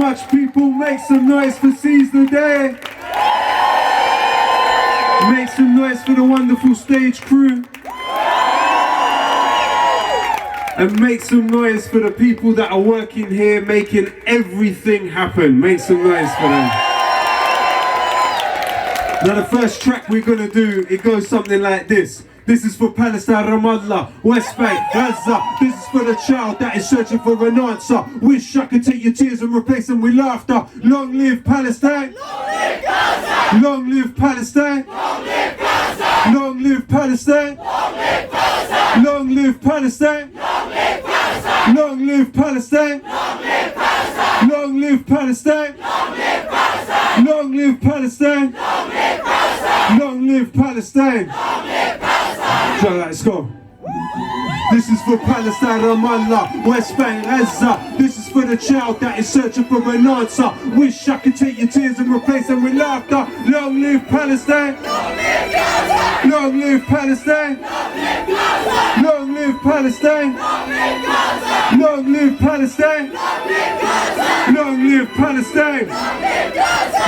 much, people. Make some noise for Seize the Day. Make some noise for the wonderful stage crew. And make some noise for the people that are working here, making everything happen. Make some noise for them. Now the first track we're gonna do, it goes something like this. This is for Palestine, Ramallah, West Bank, Gaza. This is for the child that is searching for an answer. Wish I could take your tears and replace them with laughter. Long live Palestine. Long live Gaza. Long live Palestine. Long live Gaza. Long live Palestine. Long live Palestine. Long live Palestine. Long live Palestine. Long live Palestine. Long live Palestine. Long live Palestine. Long live Palestine. Long live Palestine. So let's go. This is for Palestine, Ramallah, West Bank, Gaza. This is for the child that is searching for an answer. Wish I could take your tears and replace them with laughter. Long live Palestine. Long live Gaza. Long live Palestine. Long live Palestine. Long live Palestine. Long live Palestine. Long live Palestine.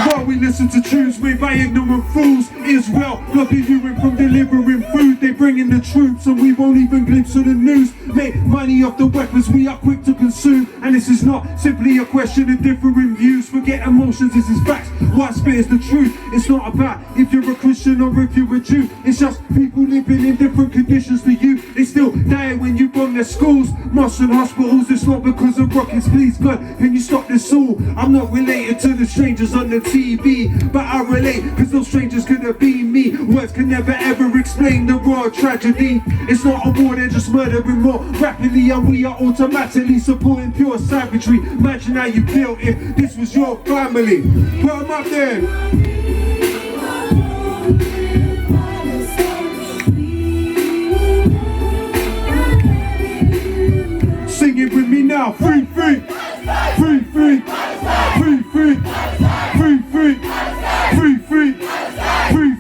While we listen to tunes made by ignorant fools, Israel blocking Europe from delivering food. They bring in the troops and we won't even glimpse of the news. Make money off the weapons we are quick to consume. And this is not simply a question of differing views. Forget emotions, this is facts. What I spit is the truth. It's not about if you're a Christian or if you're a Jew. It's just people living in different conditions to you. They still die when you bomb their schools, mosques and hospitals. It's not because of rockets. Please God, can you stop this all? I'm not related to the strangers on the TV, but I relate because those strangers could have been me. Words can never ever explain the raw tragedy. It's not a war, they're just murdering more rapidly, and we are automatically supporting pure savagery. Imagine how you feel if this was your family. Put them up there. Sing it with me now. Free, free, free, free, free, free, free, free, free, free, free, free,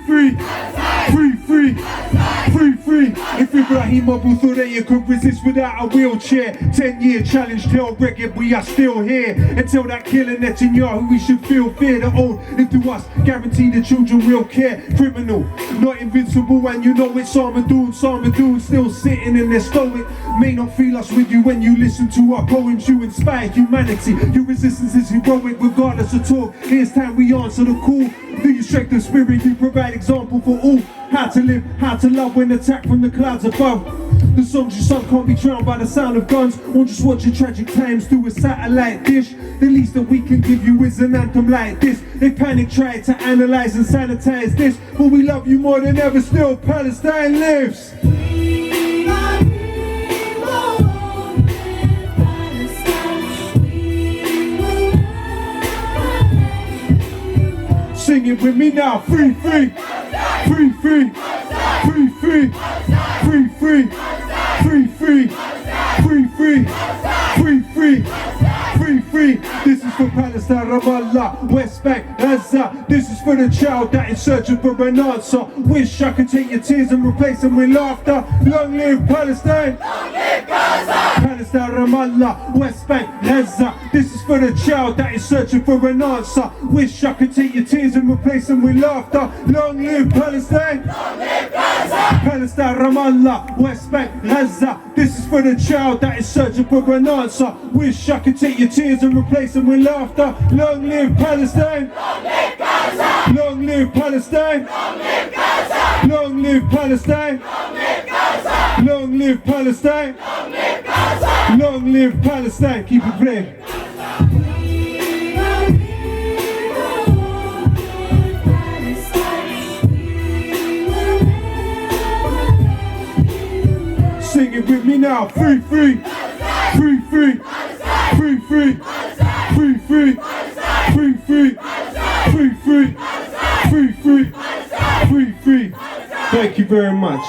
free, free, free, free. If Ibrahim Abu Thuraya could resist without a wheelchair, 10-year challenge, tell reggae we are still here. Until that killing Netanyahu, we should feel fear. The old live to us, guarantee the children will care. Criminal, not invincible, and you know it's Sarmadoon still sitting in their stoic. May not feel us with you when you listen to our poems. You inspire humanity, your resistance is heroic regardless of talk. Here's time we answer the call. Do you strength of spirit, you provide example for all. How to live, how to love when attacked from the clouds above. The songs you sung can't be drowned by the sound of guns. Or just watch your tragic times through a satellite dish. The least that we can give you is an anthem like this. They panic, try to analyze and sanitize this, but we love you more than ever still. Palestine lives. Sing it with me now. Free, free, free, free, free, free, free, free, free, free, free, free, free, free, free, free. This is for Palestine, Ramallah, West Bank, Gaza. This is for the child that is searching for an answer. Wish I could take your tears and replace them with laughter. Long live Palestine. Long live Gaza. Palestine, Ramallah, West Bank, Gaza. This is for the child that is searching for an answer. Wish I could take your tears and replace them with laughter. Long live Palestine. Long live Gaza. Palestine, Ramallah, West Bank, Gaza. This is for the child that is searching for an answer. Wish I could take your tears and replace them with laughter. Long live Palestine. Long live Gaza. Long live Palestine. Long live Gaza. Long live Palestine. Long live Gaza. Long live Palestine. Long live Gaza. Long live Palestine. Keep it playing. Sing it with me now. Free, free, free, free, free, free, free, free, free, free, free, free, free, free, free, free. Thank you very much.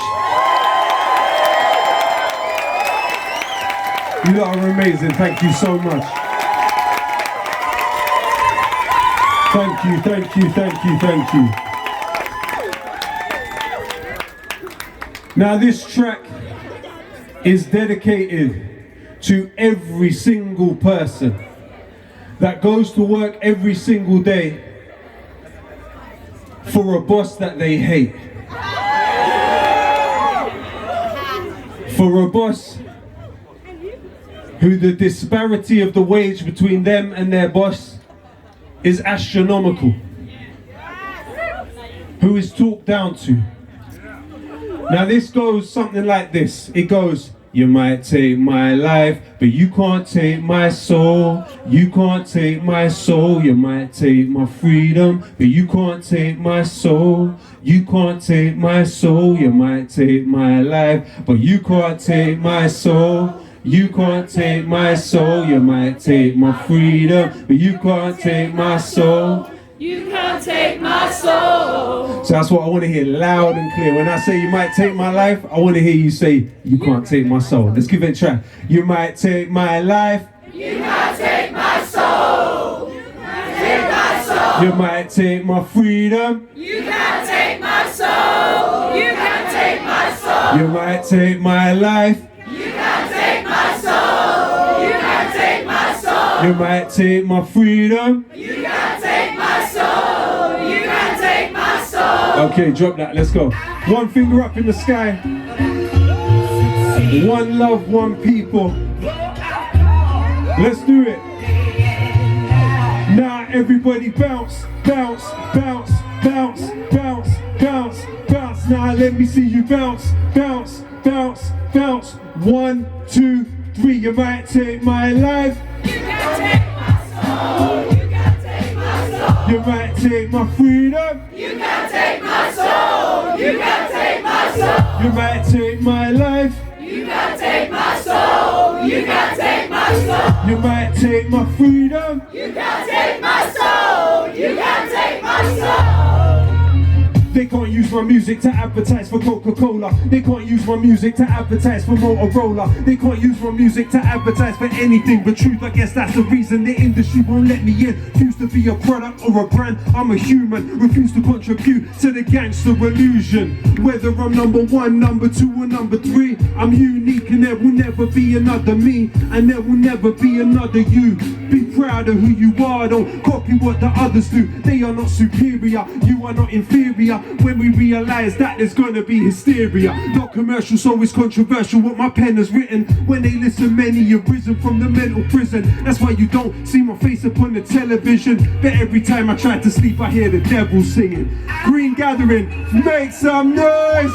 You lot are amazing. Thank you so much. Thank you, thank you, thank you, thank you. Now this track is dedicated to every single person that goes to work every single day for a boss that they hate. For a boss who the disparity of the wage between them and their boss is astronomical. Who is talked down to. Now this goes something like this. It goes, you might take my life, but you can't take my soul. You can't take my soul. You might take my freedom, but you can't take my soul. You can't take my soul. You might take my life, but you can't take my soul. You can't take my soul. You might take my freedom, but you can't take my soul. You can't take my soul. So that's what I want to hear loud and clear. When I say you might take my life, I want to hear you say, you can't take my soul. Let's give it a try. You might take my life. You can't take my soul. You can't take my soul. You might take my freedom. You can't take my soul. You can't take my soul. You might take my life. You can't take my soul. You can't take my soul. You might take my freedom. You can't take my soul. You can't take my soul. Okay, drop that. Let's go. One finger up in the sky. One love, one people. Let's do it. Now everybody bounce, bounce, bounce, bounce, bounce, bounce, bounce. Now let me see you bounce, bounce, bounce, bounce. 1, 2, 3. You might take my life. You can't take my soul. You can't take my soul. You might take my freedom. You can't take my soul. You can't take my soul. You might take my life. You can't take my soul. You can't take my soul. You might take my freedom. You can't take my soul. You can't take my soul. They can't use my music to advertise for Coca-Cola. They can't use my music to advertise for Motorola. They can't use my music to advertise for anything but truth. I guess that's the reason the industry won't let me in. Refuse to be a product or a brand. I'm a human. Refuse to contribute to the gangster illusion. Whether I'm number 1, number 2 or number 3, I'm unique and there will never be another me. And there will never be another you. Be proud of who you are. Don't copy what the others do. They are not superior. You are not inferior. When we realize that there's gonna be hysteria. Not commercial, so it's controversial what my pen has written. When they listen, many have risen from the mental prison. That's why you don't see my face upon the television. But every time I try to sleep, I hear the devil singing. Green Gathering, make some noise!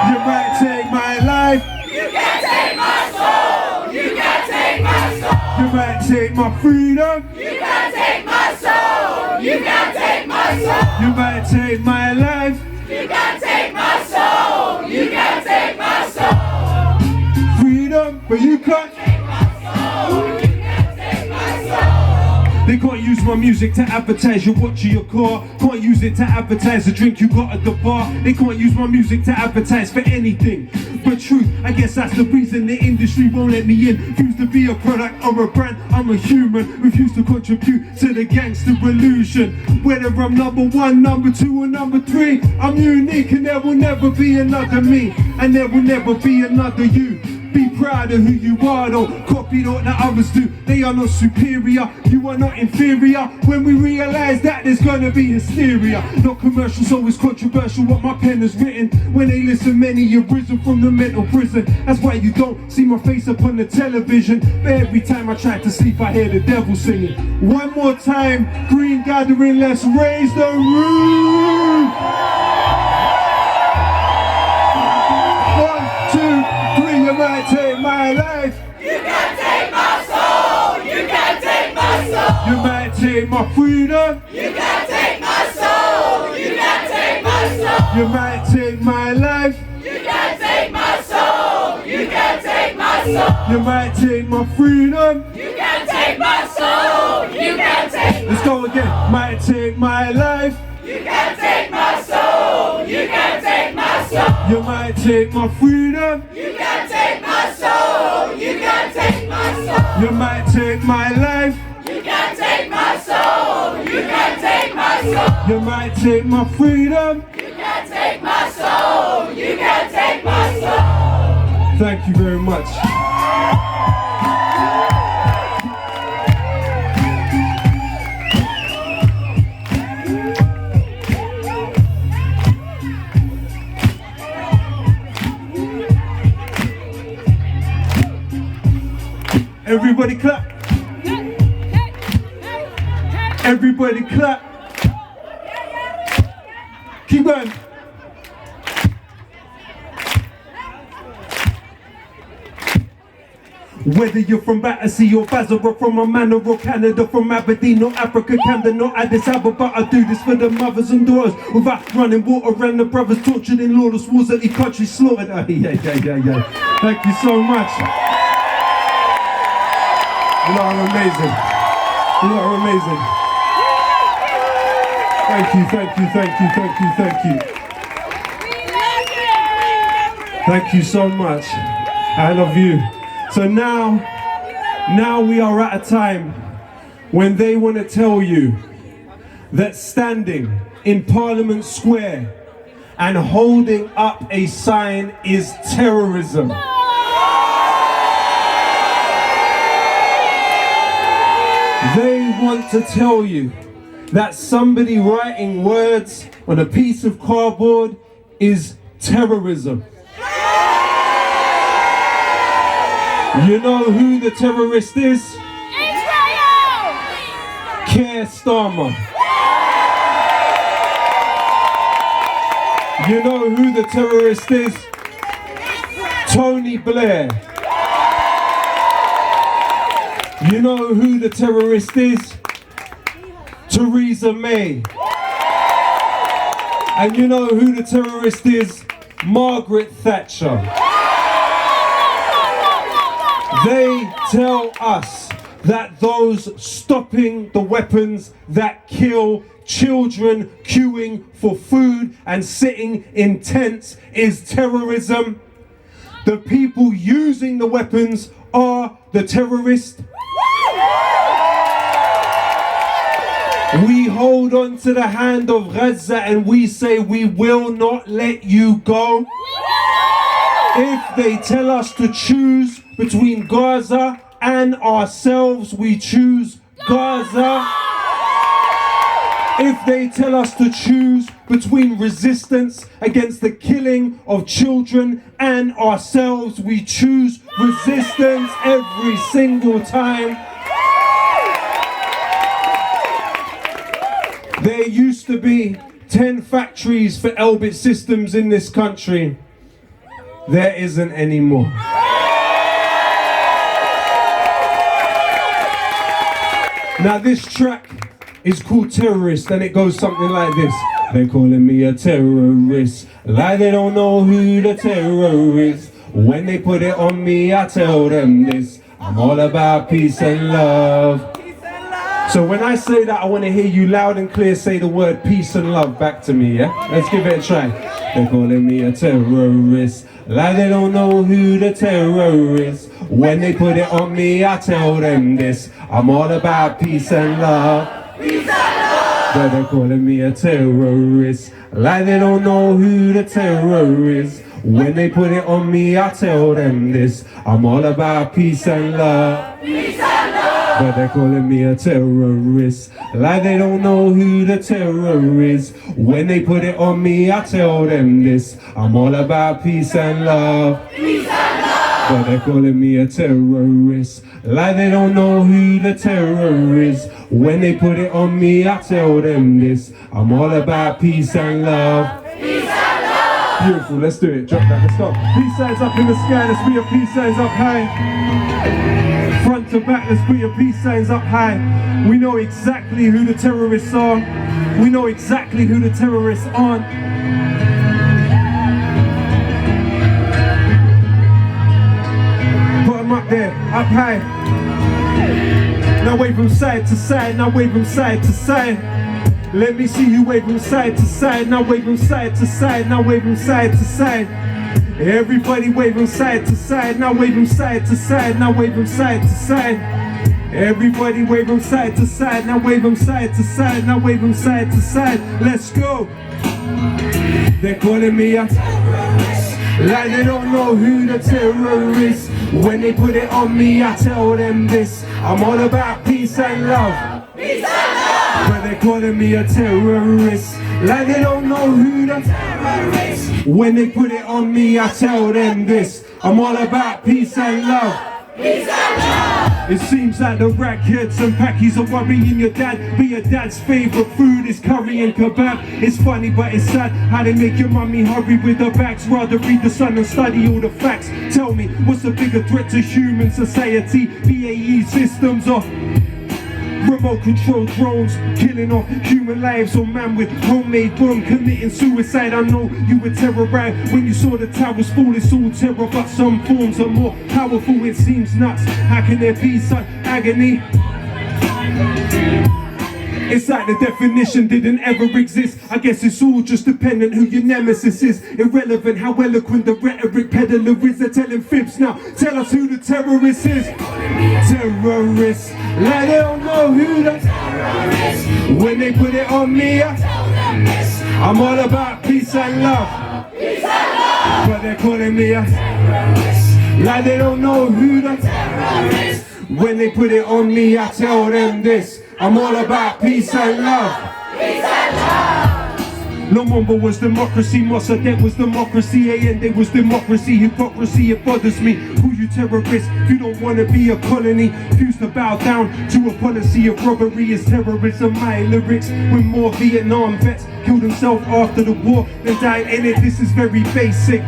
You might take my life. You can't take my soul. You can't take my soul. You might take my freedom. You can't take my soul. You can't take my soul. You might take my life. You can't take my soul. You can't take my soul. Freedom, but you can't. Take my soul. You can't take my soul. They can't use my music to advertise your watch or your car. Can't use it to advertise the drink you got at the bar. They can't use my music to advertise for anything but truth. I guess that's the reason the industry won't let me in. Refuse to be a product or a brand. I'm a human. Refuse to contribute to the gangster illusion. Whether I'm number 1, number 2 or number 3, I'm unique and there will never be another me. And there will never be another you. Be proud of who you are, don't copy what the others do. They are not superior, you are not inferior. When we realize that there's gonna be hysteria. Not commercial, so it's controversial what my pen has written. When they listen, many have risen from the mental prison. That's why you don't see my face upon the television. But every time I try to sleep, I hear the devil singing. One more time, Green Gathering, let's raise the roof! 1, 2, 3, you might take my life. You can't take my soul. You can't take my soul. You might take my freedom. You can't take my soul. You can't take my soul. You might take my life. You can't take my soul. You can't take my soul. You might take my freedom. You can't take my soul. You can't take my Let's go again. Might take my life. You can't take my soul. You can't take my soul. You might take my freedom. You can't take my soul. You can't take my soul. You might take my life. You can't take my soul. You can't take my soul. You might take my freedom. You can't take my soul. You can't take my soul. Thank you very much. Everybody clap. Everybody clap. Keep going. Whether you're from Battersea or Basel, from Amman or Canada, from Aberdeen or Africa, Camden or Addis Ababa, I do this for the mothers and daughters without running water and the brothers tortured in lawless wars that the country slaughtered. Yeah. Thank you so much. You lot are amazing. You lot are amazing. Thank you. Thank you so much. I love you. So now we are at a time when they want to tell you that standing in Parliament Square and holding up a sign is terrorism. They want to tell you that somebody writing words on a piece of cardboard is terrorism. You know who the terrorist is? Israel! Keir Starmer. You know who the terrorist is? Tony Blair. You know who the terrorist is? Theresa May. And you know who the terrorist is? Margaret Thatcher. They tell us that those stopping the weapons that kill children queuing for food and sitting in tents is terrorism. The people using the weapons are the terrorists. We hold on to the hand of Gaza and we say we will not let you go. If they tell us to choose between Gaza and ourselves, we choose Gaza. If they tell us to choose between resistance against the killing of children and ourselves, we choose resistance every single time. There used to be 10 factories for Elbit systems in this country. There isn't anymore. Now this track is called Terrorist and it goes something like this. They're calling me a terrorist, like they don't know who the terror is. When they put it on me, I tell them this. I'm all about peace and love. So when I say that, I want to hear you loud and clear say the word peace and love back to me, yeah? Let's give it a try. They're calling me a terrorist, like they don't know who the terror is. When they put it on me, I tell them this. I'm all about peace and love. Peace and love. But they're calling me a terrorist, like they don't know who the terror is. When they put it on me, I tell them this. I'm all about peace and love. Peace and love. But they're calling me a terrorist, like they don't know who the terror is. When they put it on me, I tell them this. I'm all about peace and love. Peace and love. But they're calling me a terrorist, like they don't know who the terror is. When they put it on me, I tell them this. I'm all about peace and love. Peace and love. Beautiful, let's do it. Drop that, let's go. Peace signs up in the sky, let's put your peace signs up high. Front to back, let's put your peace signs up high. We know exactly who the terrorists are. We know exactly who the terrorists aren't. Put them up there, up high. Now wave from side to side, now wave from side to side. Let me see you wave from side to side, now wave from side to side, now wave from side to side. Everybody wave from side to side, now wave from side to side, now wave from side to side. Everybody wave from side to side, now wave from side to side, now wave from side to side. Let's go. They're calling me a terrorist, Like they don't know who the terror is. When they put it on me, I tell them this. I'm all about peace and love. Peace and love. But they're calling me a terrorist. Like they don't know who the terror is. When they put it on me, I tell them this. I'm all about peace and love. Peace and love. It seems like the rackheads and packies are worrying your dad. But your dad's favourite food is curry and kebab. It's funny but it's sad how they make your mummy hurry with her bags. Rather read the Sun and study all the facts. Tell me, what's a bigger threat to human society? BAE systems or remote control drones killing off human lives, or man with homemade bomb committing suicide? I know you were terrorized when you saw the towers fall. It's all terror, but some forms are more powerful. It seems nuts. How can there be such agony? It's like the definition didn't ever exist. I guess it's all just dependent who your nemesis is. Irrelevant how eloquent the rhetoric peddler is. They're telling fibs now. Tell us who the terrorist is. Terrorists. Like they don't know who the terrorist. When they put it on me, I tell them this. I'm all about peace and love. Peace and love. But they're calling me a terrorist. Like they don't know who the terrorist. When they put it on me, I tell them this. I'm all about peace and love. Peace and love. Lumumba was democracy, Mossadegh was democracy, Allende was democracy, hypocrisy, it bothers me. Who you terrorists? If you don't want to be a colony, refuse to bow down to a policy of robbery is terrorism. My lyrics, when more Vietnam vets killed themselves after the war than died in it. This is very basic.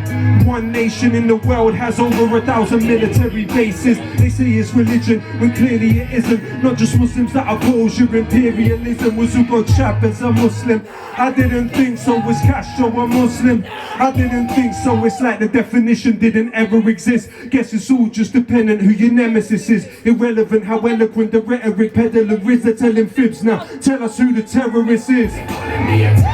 One nation in the world has over 1,000 military bases. They say it's religion when clearly it isn't. Not just Muslims that oppose your imperialism. Was Hugo Chavez a Muslim? I didn't think so. Was Castro a Muslim? I didn't think so. It's like the definition didn't ever exist. Guess it's all just dependent who your nemesis is. Irrelevant how eloquent the rhetoric peddler is. They're telling fibs now. Tell us who the terrorist is. Calling me a terrorist.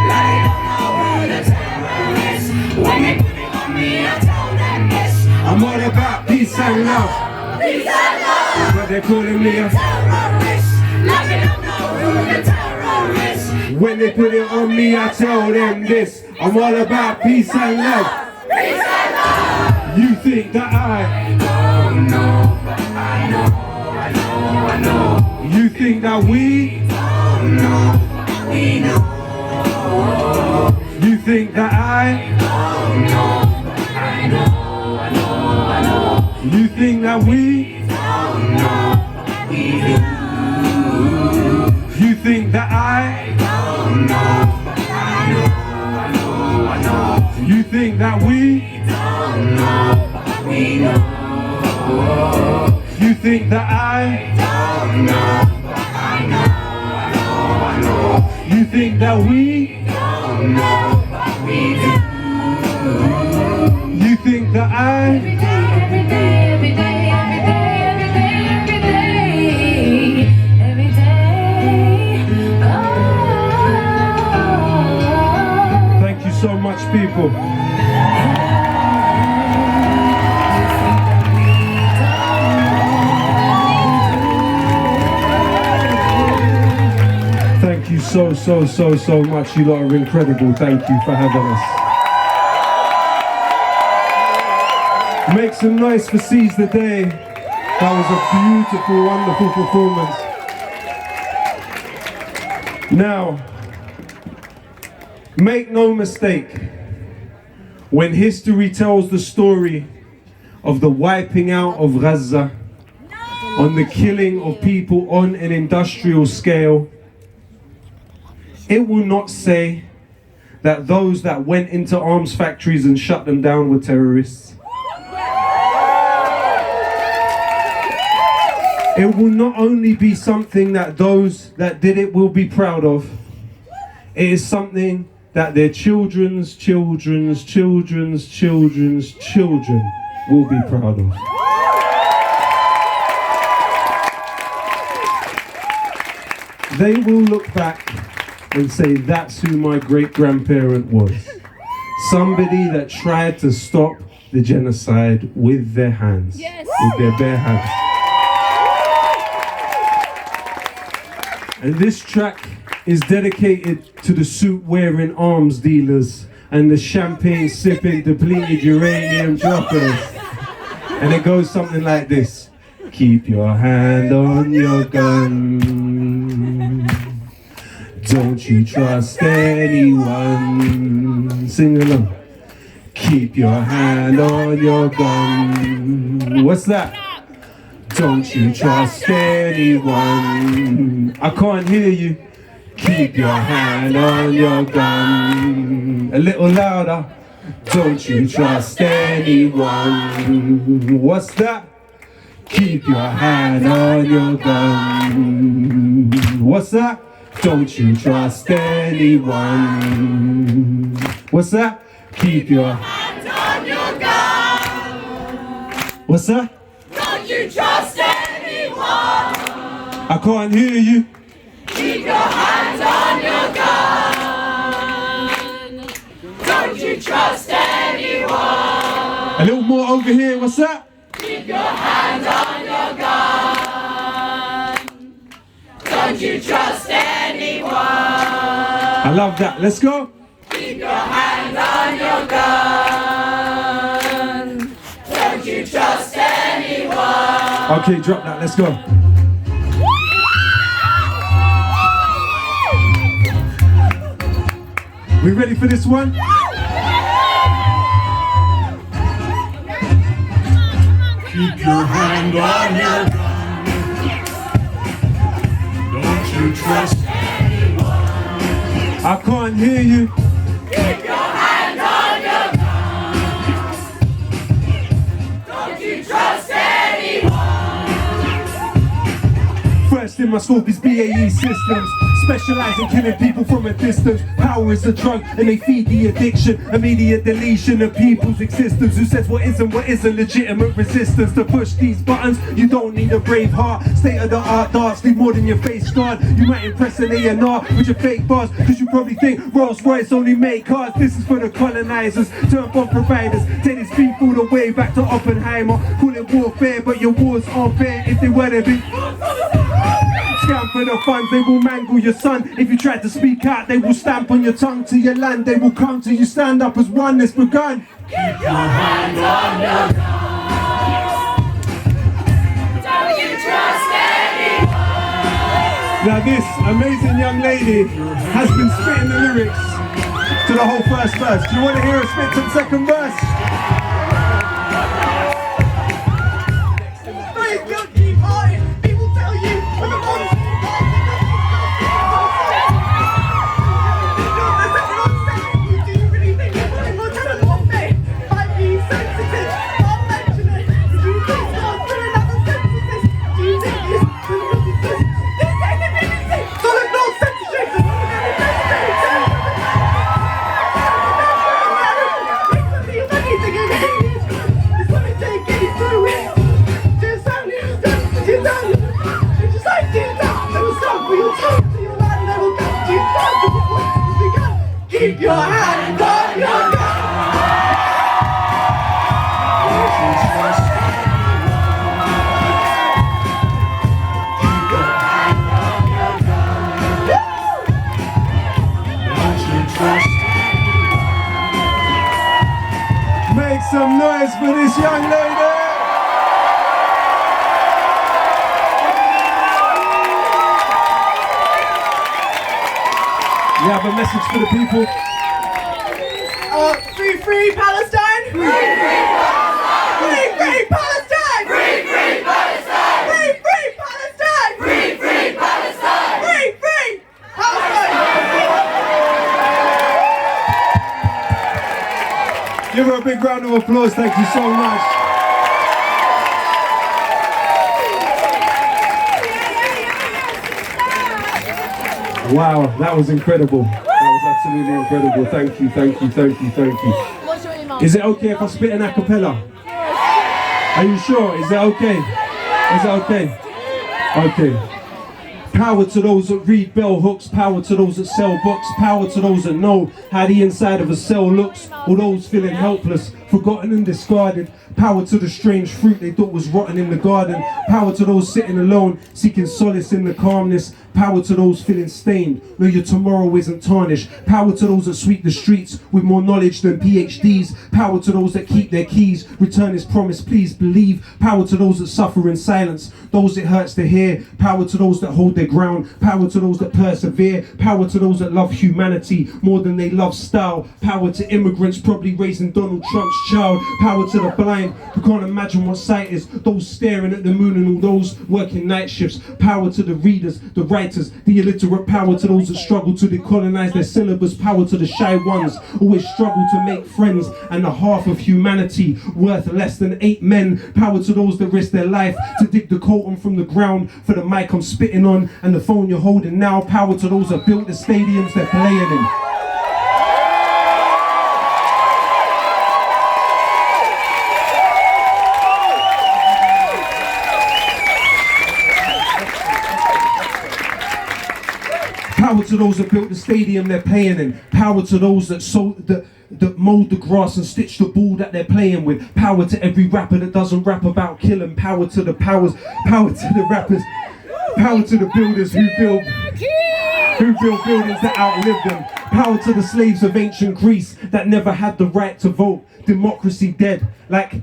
Like they don't know who the terrorist. When they put it on me, I tell them this. I'm all about peace and love. Peace and love. But they're calling me a terrorist. Like they don't know who the terrorist. When they put it on me, I tell them this. I'm all about peace and love. Peace and love. You think that I don't know, but I know. You think that we Don't know, but we know. You think that I Don't know, but I know. You think that we Don't know, but we do. You think that I Don't know, but I know. You think that we Don't know, but we know. You think that I Don't know, but I know. You think that we Don't know, but we do. You think that I Every day, every day, every day, every day, every day, every day, every day. Oh. Thank you so much, people. Thank you so much. You lot are incredible. Thank you for having us. Make some noise for Seize the Day. That was a beautiful, wonderful performance. Now, make no mistake, when history tells the story of the wiping out of Gaza, on the killing of people on an industrial scale, it will not say that those that went into arms factories and shut them down were terrorists. It will not only be something that those that did it will be proud of, it is something that their children's children's children's children's children will be proud of. They will look back and say, that's who my great-grandparent was. Somebody that tried to stop the genocide with their hands, with their bare hands. And this track is dedicated to the suit-wearing arms dealers and the champagne sipping, depleted uranium droppers. And it goes something like this. Keep your hand on your gun. Don't you trust anyone. Sing along. Keep your hand on your gun. What's that? Don't you trust anyone. I can't hear you. Keep your hand on your gun. A little louder. Don't you trust anyone. What's that? Keep your hand on your gun. What's that? Don't you trust anyone. What's that? Keep your Hands on your gun. What's that? Don't you trust anyone. I can't hear you. Keep your hands on your gun. Don't you trust anyone. A little more over here. What's that? Keep your hands on your gun. Don't you trust anyone. I love that. Let's go. Keep your hands on your gun. Don't you trust anyone. Okay, drop that. Let's go. We ready for this one? Keep your hand on your gun. Don't you trust anyone. I can't hear you. Keep your hands on your gun. Don't you trust anyone. First in my scope is BAE systems. Specialize in killing people from a distance. Power is a drug and they feed the addiction. Immediate deletion of people's existence. Who says what isn't legitimate resistance to push these buttons? You don't need a brave heart. State of the art darts leave more than your face scarred. You might impress an A&R with your fake bars, cause you probably think Rolls Royce only make cars. This is for the colonizers, turn bomb providers. Take these people the way back to Oppenheimer. Call it warfare, but your wars aren't fair if they were to be. Scam for the funds, they will mangle your son. If you try to speak out, they will stamp on your tongue to your land. They will come till you stand up as one that's begun. Keep your hands on your gun. Don't you trust anyone. Now this amazing young lady has been spitting the lyrics to the whole first verse. Do you want to hear her spit to the second verse? Keep your hands on your gun. Don't you trust anyone. Keep your hands on your gun. Don't you trust anyone. Make some noise for this young lady. You have a message for the people? Free, free Palestine! Free, free Palestine! Free, free Palestine! Free, free Palestine! Free, free Palestine! Free, free Palestine! Free, free Palestine! Give her a big round of applause. Thank you so much. Wow, that was incredible. That was absolutely incredible. Thank you, thank you, thank you, thank you. What's your email? Is it okay if I spit an a cappella? Are you sure? Is that okay? Is that okay? Okay. Power to those that read bell hooks, power to those that sell books, power to those that know how the inside of a cell looks, all those feeling helpless, forgotten and discarded. Power to the strange fruit they thought was rotten in the garden. Power to those sitting alone, seeking solace in the calmness. Power to those feeling stained, know your tomorrow isn't tarnished. Power to those that sweep the streets with more knowledge than PhDs. Power to those that keep their keys, return his promise, please believe. Power to those that suffer in silence, those it hurts to hear. Power to those that hold their ground. Power to those that persevere. Power to those that love humanity more than they love style. Power to immigrants probably raising Donald Trump's child. Power to the blind who can't imagine what sight is, those staring at the moon and all those working night shifts. Power to the readers, the writers, the illiterate. Power to those that struggle to decolonize their syllabus. Power to the shy ones, always struggle to make friends, and the half of humanity worth less than 8 men. Power to those that risk their life to dig the colton from the ground for the mic I'm spitting on and the phone you're holding now. Power to those that built the stadiums they're playing in. Power to those that built the stadium they're playing in. Power to those that mowed the grass and stitched the ball that they're playing with. Power to every rapper that doesn't rap about killing. Power to the powers, power to the rappers, power to the builders who build buildings that outlived them. Power to the slaves of ancient Greece that never had the right to vote. Democracy dead, like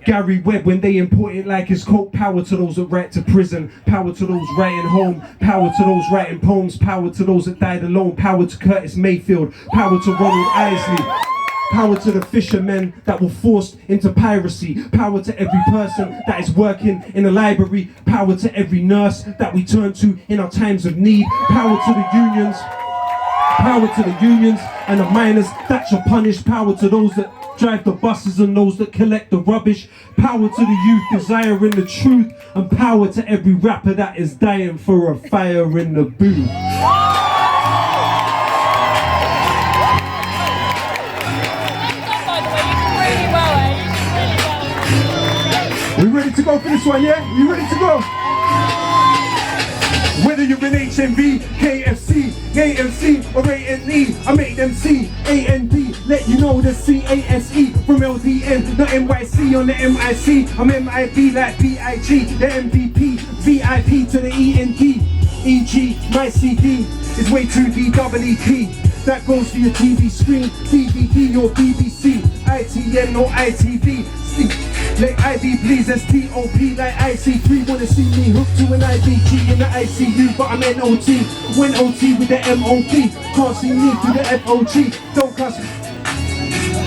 Gary Webb when they import it like it's coke. Power to those that write to prison. Power to those writing home. Power to those writing poems. Power to those that died alone. Power to Curtis Mayfield. Power to Ronald Isley. Power to the fishermen that were forced into piracy. Power to every person that is working in a library. Power to every nurse that we turn to in our times of need. Power to the unions. Power to the unions and the miners that shall punish. Power to those that drive the buses and those that collect the rubbish. Power to the youth desiring the truth, and power to every rapper that is dying for a fire in the booth. We ready to go for this one, yeah? You ready to go? Whether you're in HMV, KFC, AMC, or A&E, I made them C, A and B, let you know the C-A-S-E from LDN, not NYC on the MIC. I'm MIB like B-I-G, the MVP, VIP to the E-N-D, E-G, my CD is way too D-double-E-P. That goes for your TV screen, DVD or BBC, ITN or ITV. Let IB please, S-T-O-P like IC3. Wanna see me hooked to an IBG in the ICU, but I'm N-O-T. When OT with the M-O-D, can't see me through the F-O-G. Don't cuss.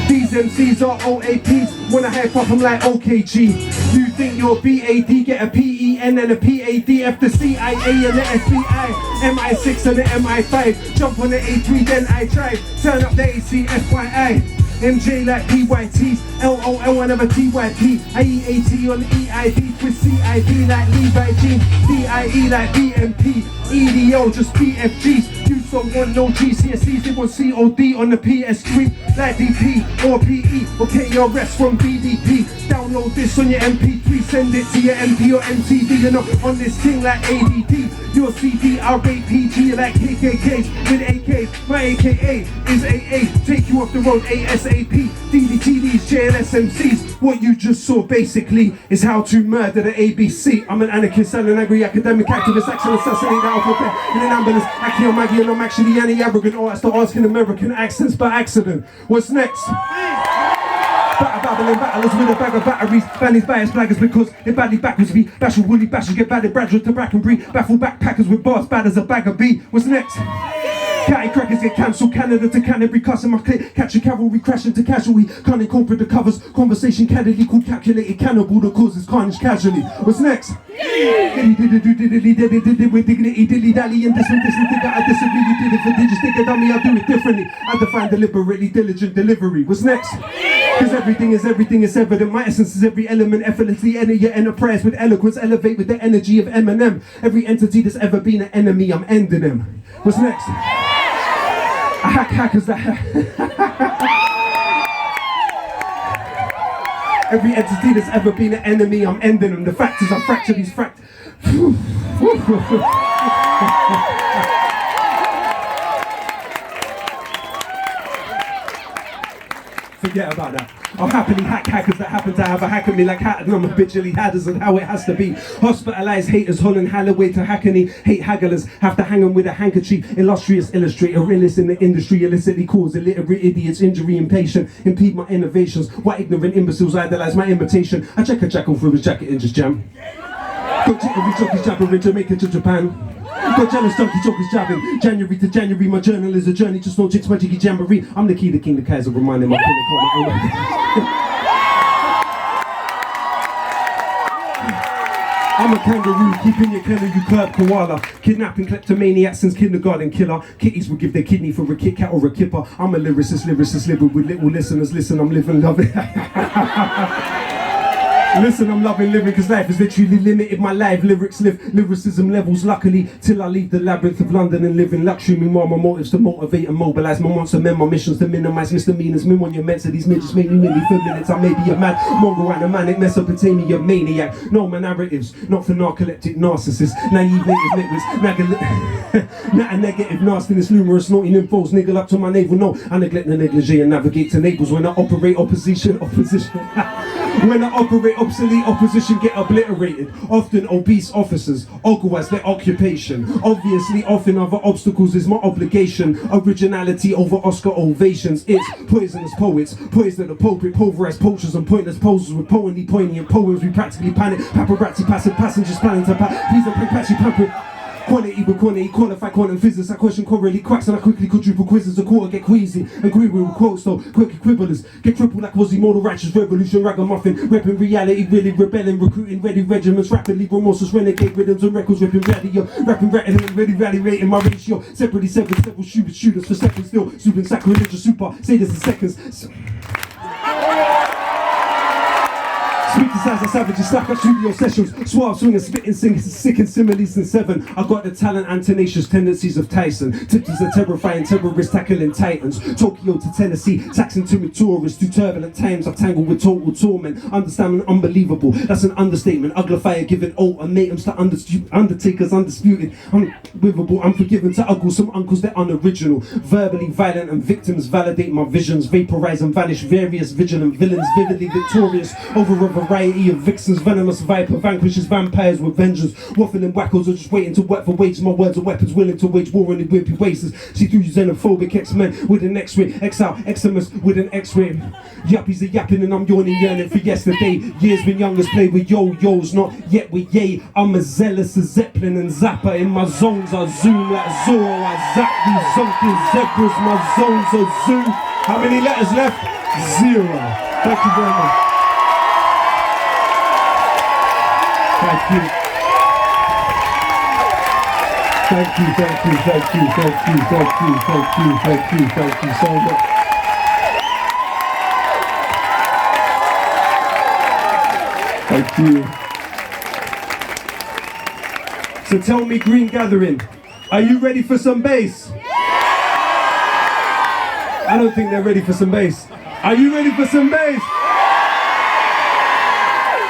These MCs are OAPs. When I hype up, I'm like OKG. You think you're BAD, get a PEN and a PAD. the CIA and the FBI, MI6 and the MI5. Jump on the A3, then I drive. Turn up the AC, FYI. MJ like PYTs, LOL whenever TYP. IEAT on EIB, with CIB like Levi Jean. DIE like BMP, EDO just PFGs. You don't want no GCSEs, they want COD on the PS3 like DP or PE or KRS from BDP. Download this on your MP3, send it to your MP or MTV. You're not on this thing like ADD. Your CD RPG like KKKs with AKs. My AKA is AA, take you off the road ASAP. DDTDs, JLSMCs. What you just saw basically is how to murder the ABC. I'm an anarchist and an angry academic activist. Actually assassinate the alphabet in an ambulance. Aki or Maggie and I'm actually anti-arrogant. Or I start asking American accents by accident. What's next? Battling battlers with a bag of batteries. Bannies, bias, blaggers because they're badly backwards. We bashful woolly bashers get batted Bradford to Brackenbury. Baffle backpackers with bars bad as a bag of B. What's next? Catty crackers get cancelled, Canada to Canterbury, cussing my clip, catch a cavalry, crashing to casualty, can't incorporate the covers, conversation candidly called calculated cannibal that causes carnage casually. What's next? With dignity, dilly dally, and this nigga, I disagree, you did it for digits, think a dummy, I'll do it differently. I define deliberately diligent delivery. What's next? Cause everything is evident, my essence is every element, effortlessly enter your enterprise with eloquence, elevate with the energy of Eminem. Every entity that's ever been an enemy, I'm ending them. What's next? I hack hackers that every entity that's ever been an enemy, I'm ending them. The fact is I fracture these Forget about that. I'll happily hack hackers that happen to have a hack at me like hat and I'm habitually hatters and how it has to be. Hospitalised haters, Holland, Halloway to Hackney. Hate hagglers, have to hang 'em with a handkerchief. Illustrious illustrator, realist in the industry, illicitly cause illiterate idiots, injury impatient, impede my innovations. Why ignorant imbeciles idolise my imitation? I check a jackal through his jacket and just jam. Go jittery jockeys jabbering, Jamaica to Japan. Got jealous donkey jokers jabbing. January to January, my journal is a journey, just no chicks, magic jamboree. I'm the key, the king, the Kaiser, reminding my I'm a kangaroo, keeping your kennel, you curb koala. Kidnapping kleptomaniac since kindergarten killer. Kitties would give their kidney for a Kit Kat or a kipper. I'm a lyricist living with little listeners. Listen, I'm living, loving. Listen, I'm loving living cause life is literally limited. My life lyrics live lyricism levels luckily till I leave the labyrinth of London and live in luxury. Meanwhile, my motives to motivate and mobilise my monster men, my missions to minimise misdemeanors. Monument to these midgets make me milli for minutes. I may be a mad mongrel and a manic Mesopotamia maniac. No, my narratives, not for narcoleptic narcissists. Naive native liquids, not a negative nastiness, numerous naughty nymphos niggle up to my navel. No, I neglect the negligee and navigate to neighbours when I operate opposition. When I operate obsolete opposition get obliterated. Often obese officers ogle as their occupation. Obviously often other obstacles is my obligation. Originality over Oscar ovations. It's poisonous poets poised at the pulpit, pulverized poachers and pointless posers with poignant poems. We practically panic, paparazzi passive passengers planning to please don't patchy pampered. Quantity with quantity, qualified quantum physics. I question correlate cracks and I quickly quadruple quizzes. A quarter get queasy and query with quotes though. Quirky quibblers get crippled like Quasimodo righteous revolution ragamuffin. Repping reality, really rebelling, recruiting ready regiments. Rapidly remorseless renegade rhythms and records ripping radio. Rapping ready rating my ratio. Separately severed several shooters for seconds still. Super sacrilegious super. Say this in seconds. Sweet as a savage, slap at studio sessions. Suave swinging, spitting, singing, sick and similes in 7. I got the talent and tenacious tendencies of Tyson. Tipped as a terrifying terrorist tackling titans. Tokyo to Tennessee, taxing to me tourists. Through turbulent times, I've tangled with total torment. Understanding unbelievable, that's an understatement. Uglifier giving ultimatums to undertakers undisputed. Unwivable, unforgiven to uggles, some uncles they're unoriginal. Verbally violent and victims validate my visions. Vaporize and vanish various vigilant villains. Vividly victorious over a variety of vixens, venomous viper vanquishes vampires with vengeance. Waffling wackos are just waiting to work for wages. My words are weapons willing to wage war in the wimpy wastes. See through you xenophobic X-Men with an X-ray, X-out, X-emus with an X-ray. Yuppies are yapping and I'm yawning, yearning for yesterday. Years when youngers play with yo-yos, not yet with yay. I'm as zealous as Zeppelin and Zappa. In my zones I zoom like Zorro. I zap these zonking zebras. My zones are zoom. How many letters left? 0. Thank you very much. Thank you. Thank you so much. Thank you. So tell me, Green Gathering, are you ready for some bass? I don't think they're ready for some bass. Are you ready for some bass?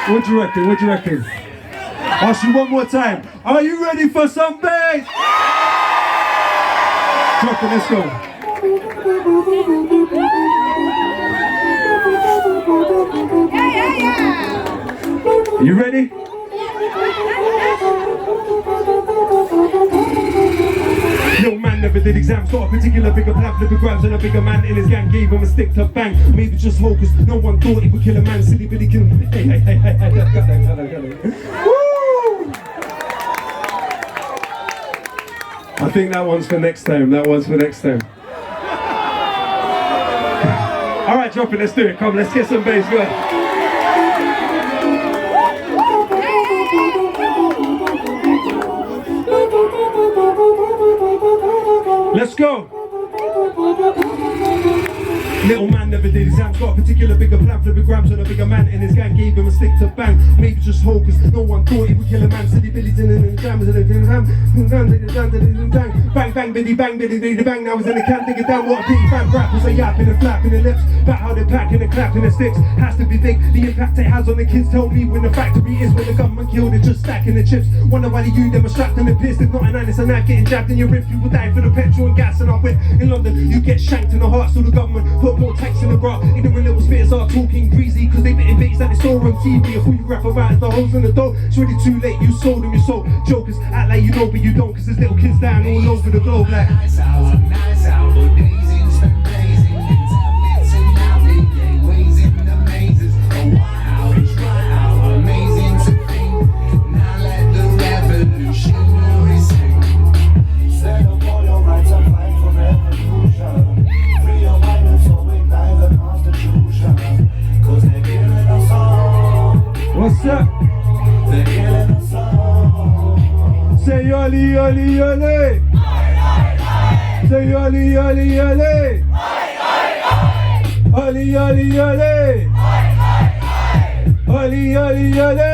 What do you reckon? What do you reckon? Ask you one more time. Are you ready for some bass? Drop it, let's go. You ready? Yo, man never did exams, got a particular bigger plan, flipping grabs, and a bigger man in his gang gave him a stick to bang. Maybe just hocus, no one thought he would kill a man. Silly Billy can. Woo! I think that one's for next time. That one's for next time. All right, drop it. Let's do it. Come, let's get some bass. Go ahead. Let's go. Little man never did exams, got a particular bigger plan, flipping grams, and a bigger man in his gang gave him a stick to bang. Maybe just hocus, no one thought he would kill a man. Silly Billy's in the jams and bang, bang, biddy, bang, biddy, bang. Now he's in the camp, dig it down, what a pity. Fat rappers are yapping and flapping their lips about how they're packing and clapping their sticks. Has to be big, the impact it has on the kids. Tell me when the factory is, when the government killed it, just stacking the chips. Wonder why the youth them are strapped and they're pissed. If not an it's a knife getting jabbed in your ribs. People die for the petrol and gas and our whip. In London, you get shanked in the heart, so the government put got more tanks in the bra. Ignorant little spitters are talking greasy, cause they bitten bits that they saw on TV. If all you rap about is the hoes in the door, it's already too late, you sold them, you sold. Jokers act like you know, but you don't, cause there's little kids down all over the globe like. Nice out, but blazing, spent blazing. Tablets and navigate, ways in the mazes. Oh wow, it's right out, amazing to think. Now let the revolutionary sing. Stand up for your rights and fight for revolution. Free your mind and soul, ignite the Constitution. Cause they're killing us all. What's up? They're killing us all. Say yoli yoli yoli. Say yoli yoli yoli. Yoli yoli yoli. Yoli yoli yoli.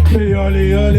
Say yoli yoli.